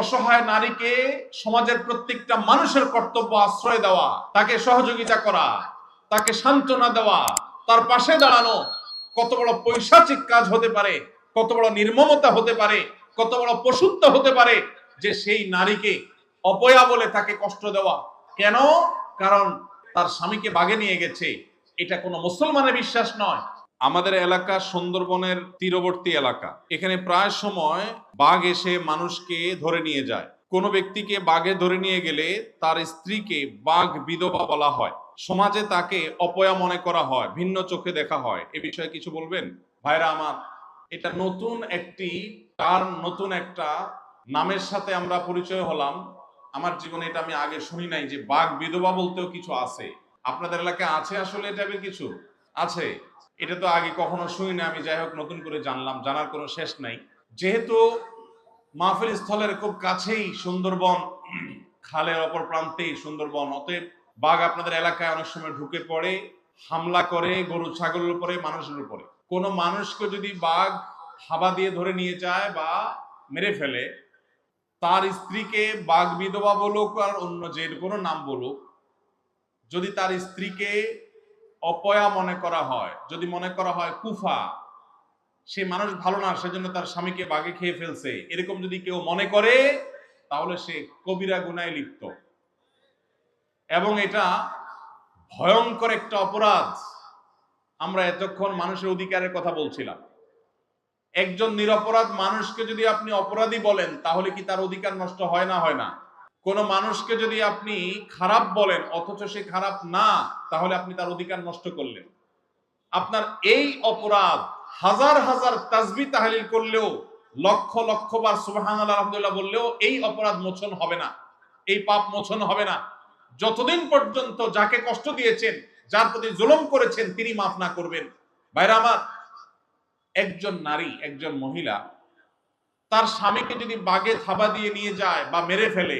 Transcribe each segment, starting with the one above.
অসহায় নারীকে সমাজের প্রত্যেকটা মানুষের কর্তব্য আশ্রয় দেওয়া, তাকে সহযোগিতা করা, তাকে সান্ত্বনা দেওয়া, তার পাশে দাঁড়ানো কত বড় পৈশাচিক কাজ হতে পারে, কত বড় নির্মমতা হতে পারে, কত বড় পশুত্ব হতে পারে যে সেই নারীকে অপয়া বলে তাকে কষ্ট দেওয়া। কেন? কারণ তার স্বামীকে বাগে নিয়ে গেছে। এটা কোনো মুসলমানের বিশ্বাস নয়। আমাদের এলাকা সুন্দরবনের তীরবর্তী এলাকা। এখানে প্রায় সময় বাঘ এসে মানুষকে ধরে নিয়ে যায়। কোনো ব্যক্তিকে বাঘে ধরে নিয়ে গেলে তার স্ত্রীকে বাঘ বিধবা বলা হয়। সমাজে তাকে অপয়া মনে করা হয়, ভিন্ন চোখে দেখা হয়। এ বিষয়ে কিছু বলবেন ভাইরা আমার? এটা নতুন একটি টার্ম, নতুন একটা নামের সাথে আমরা পরিচয় হলাম। আমার জীবনে এটা আমি আগে শুনি নাই যে বাঘ বিধবা বলতেও কিছু আছে। আপনাদের এলাকায় আছে আসলে এটা কিছু আছে? এটা তো আগে কখনো শুনি না আমি। যাই হোক, নতুন করে জানলাম, জানার কোনো শেষ নাই। যেহেতু মাহফিল স্থলের খুব কাছেই সুন্দরবন, খালের অপর প্রান্তেই সুন্দরবন, অতএব বাঘ আপনাদের এলাকায় অনেক সময় ঢুকে পড়ে, হামলা করে গরু ছাগলের উপরে, মানুষের উপরে। কোনো মানুষকে যদি বাঘ থাবা দিয়ে ধরে নিয়ে যায় বা মেরে ফেলে, তার স্ত্রীকে বাঘ বিধবা বলুক আর অন্য যে কোনো নাম বলুক, যদি তার স্ত্রীকে অপয়া মনে করা হয়, যদি মনে করা হয় কুফা, সে মানুষ ভালো না, সেজন্য তার স্বামীকে বাঘে খেয়ে ফেলছে, এরকম যদি কেউ মনে করে, তাহলে সে কবিরা গুনায় লিপ্ত। এবং এটা ভয়ঙ্কর একটা অপরাধ। আমরা এতক্ষণ মানুষের অধিকারের কথা বলছিলাম। একজন নিরপরাধ মানুষকে যদি আপনি অপরাধী বলেন, তাহলে কি তার অধিকার নষ্ট হয় না? হয় না? কোন মানুষকে যদি আপনি খারাপ বলেন অথচ সে খারাপ না, তাহলে আপনি তার অধিকার নষ্ট করলেন। আপনার এই অপরাধ হাজার হাজার তাসবিহ তাহলিল করলেও, লক্ষ লক্ষ বার সুবহানাল্লাহ আলহামদুলিল্লাহ বললেও এই অপরাধ মোচন হবে না, এই পাপ মোচন হবে না, যতদিন পর্যন্ত যাকে কষ্ট দিয়েছেন, যার প্রতি জুলুম করেছেন, তিনি মাফ না করবেন। ভাইরা আমার, একজন নারী, একজন মহিলা তার স্বামীকে যদি বাগে থাবা দিয়ে নিয়ে যায় বা মেরে ফেলে,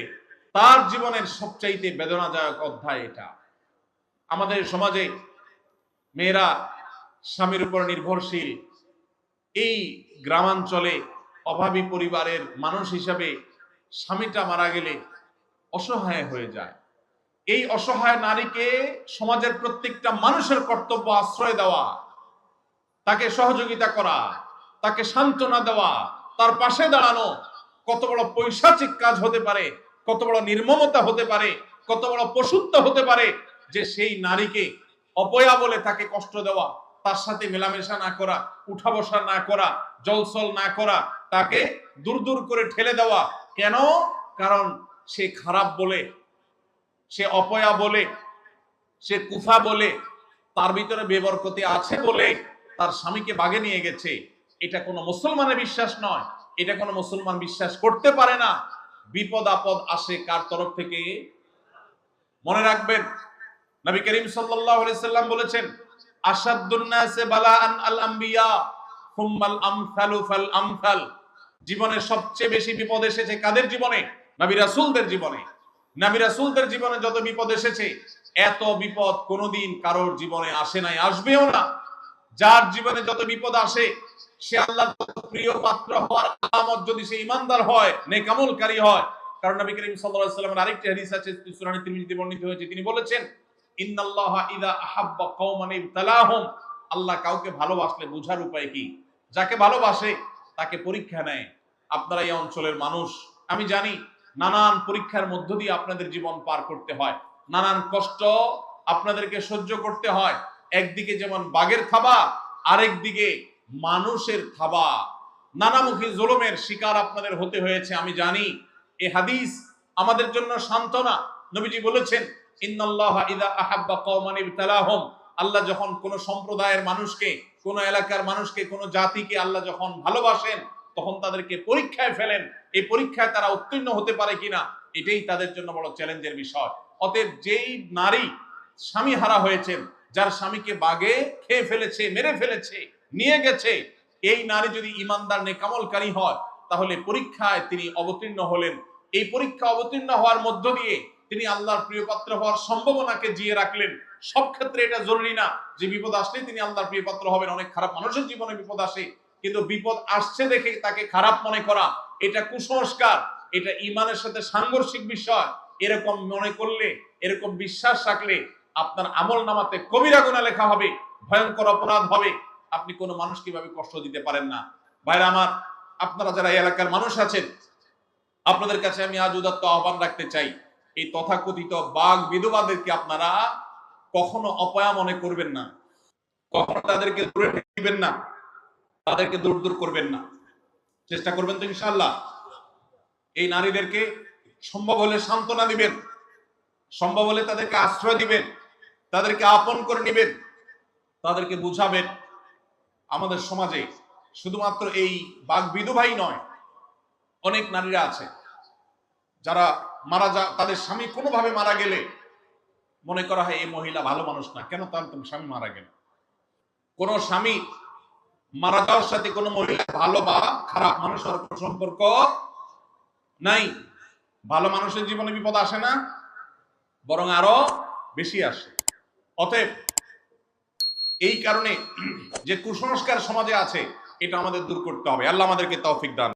তার জীবনের সবচাইতে বেদনাদায়ক অধ্যায় এটা। আমাদের সমাজে মেয়েরা স্বামীর উপর নির্ভরশীল। এই গ্রামাঞ্চলে অভাবী পরিবারের মানুষ হিসাবে স্বামীটা মারা গেলে অসহায় হয়ে যায়। এই অসহায় নারীকে সমাজের প্রত্যেকটা মানুষের কর্তব্য আশ্রয় দেওয়া, তাকে সহযোগিতা করা, তাকে সান্ত্বনা দেওয়া, তার পাশে দাঁড়ানো কত বড় পৈশাচিক কাজ হতে পারে, কত বড় নির্মমতা হতে পারে, কত বড় পশুত্ব হতে পারে যে সেই নারীকে অপয়া বলে তাকে কষ্ট দেওয়া, তার সাথে মেলামেশা না করা, উঠা বসা না করা, জলসল না করা, তাকে দূর দূর করে ঠেলে দেওয়া। কেন? কারণ সে খারাপ বলে, সে অপয়া বলে, সে কুফা বলে, তার ভিতরে বেবরকতি আছে বলে তার স্বামীকে বাগে নিয়ে গেছে। এটা কোনো মুসলমানের বিশ্বাস নয়, এটা কোনো মুসলমান বিশ্বাস করতে পারে না। বিপদ আপদ আসে কার তরফ থেকে? মনে রাখবেন, নবী করিম সাল্লাল্লাহু আলাইহি সাল্লাম বলেছেন, আশাদ্দুন নাসে বালাআন আল আম্বিয়া সুম্মাল আমসালু ফাল আমসাল। জীবনে সবচেয়ে বেশি বিপদ এসেছে কাদের জীবনে? নবী রাসূলদের জীবনে। নবী রাসূলদের জীবনে যত বিপদ এসেছে, এত বিপদ কোনোদিন কারোর জীবনে আসে নাই, আসবেও না। যার জীবনে যত বিপদ আসে, সে আল্লাহর প্রিয় পাত্র হওয়ার আলামত যদি সে ঈমানদার হয়, নেক আমলকারী হয়। কারণ নবী করিম সাল্লাল্লাহু আলাইহি ওয়াসাল্লামের আরেকটি হাদিস আছে, সুনান তিরমিজিতে বর্ণিত হয়েছে, তিনি বলেছেন, ইন্নাল্লাহা ইযা আহাব্বা কওমান ইবতালাহুম। আল্লাহ কাউকে ভালোবাসলে বোঝার উপায় কি? যাকে ভালোবাসে তাকে পরীক্ষা নেয়। আপনারা এই অঞ্চলের মানুষ, আমি জানি নানান পরীক্ষার মধ্য দিয়ে আপনাদের জীবন পার করতে হয়, নানান কষ্ট আপনাদেরকে সহ্য করতে হয়। একদিকে যেমন বাঘের থাবা, আরেক দিকে মানুষের থাবা, নানামুখী জুলুমের শিকার আপনাদের হতে হয়েছে, আমি জানি। এই হাদিস আমাদের জন্য সান্ত্বনা। নবীজি বলেছেন, ইন্নাল্লাহা ইযা আহাব্বা কওমান ইবতালাহুম। আল্লাহ যখন কোন সম্প্রদায়ের মানুষকে, কোন এলাকার মানুষকে, কোন জাতিকে আল্লাহ যখন ভালোবাসেন, তখন তাদেরকে পরীক্ষায় ফেলেন। এই পরীক্ষায় তারা উত্তীর্ণ হতে পারে কিনা, এটাই তাদের জন্য বড় চ্যালেঞ্জের বিষয়। অতএব যেই নারী স্বামী হারা হয়েছেন, যার স্বামীকে বাঘে খেয়ে ফেলেছে, মেরে ফেলেছে, নিয়ে গেছে, এই নারী যদি ঈমানদার নেক আমলকারী হয়, তাহলে পরীক্ষায় তিনি অবতীর্ণ হলেন। এই পরীক্ষা অবতীর্ণ হওয়ার মধ্য দিয়ে তিনি আল্লাহর প্রিয় পাত্র হওয়ার সম্ভাবনাকে জিয়ে রাখলেন। সব ক্ষেত্রে এটা জরুরি না যে বিপদ আসলে তিনি আল্লাহর প্রিয় পাত্র হবেন। অনেক খারাপ মানুষের জীবনে বিপদ আসে, কিন্তু বিপদ আসছে দেখে তাকে খারাপ মনে করা, এটা কুসংস্কার। এটা ঈমানের সাথে সাংঘর্ষিক বিষয়, এরকম মনে করলে, এরকম বিশ্বাস রাখলে আপনার আমল নামাতে কবিরা গুনাহ লেখা হবে, ভয়ঙ্কর অপরাধ হবে। আপনি কোনো মানুষ কিভাবে কষ্ট দিতে পারেন না। ভাইরা আমার, আপনারা যারা এই এলাকার মানুষ আছেন, আপনাদের কাছে আমি আজ উদাত্ত আহ্বান রাখতে চাই, এই তথাকথিত বাঘ বিধবাদেরকে আপনারা কখনো অপয়া মনে করবেন না, কখনো তাদেরকে দূরে ঠেলে দিবেন না, তাদেরকে দূর দূর করবেন না। চেষ্টা করবেন তো ইনশাআল্লাহ। এই নারীদেরকে সম্ভব হলে সান্ত্বনা দিবেন, সম্ভব হলে তাদেরকে আশ্রয় দিবেন, তাদেরকে আপন করে নেবেন, তাদেরকে বুঝাবেন আমাদের সমাজে শুধুমাত্র এই বাঘ বিধবাই নয়, অনেক নারীরা আছে যারা তাদের স্বামী কোনোভাবে মারা গেলে মনে করা হয় এই মহিলা ভালো মানুষ না, কেন তাহলে তোমার স্বামী মারা গেল। কোন স্বামী মারা যাওয়ার সাথে কোনো মহিলা ভালো বা খারাপ মানুষের কোনো সম্পর্ক নাই। ভালো মানুষের জীবনে বিপদ আসে না, বরং আরো বেশি আসে। অতএব এই কারণে যে কুসংস্কার সমাজে আছে, এটা আমাদের দূর করতে হবে। আল্লাহ আমাদেরকে তৌফিক দান।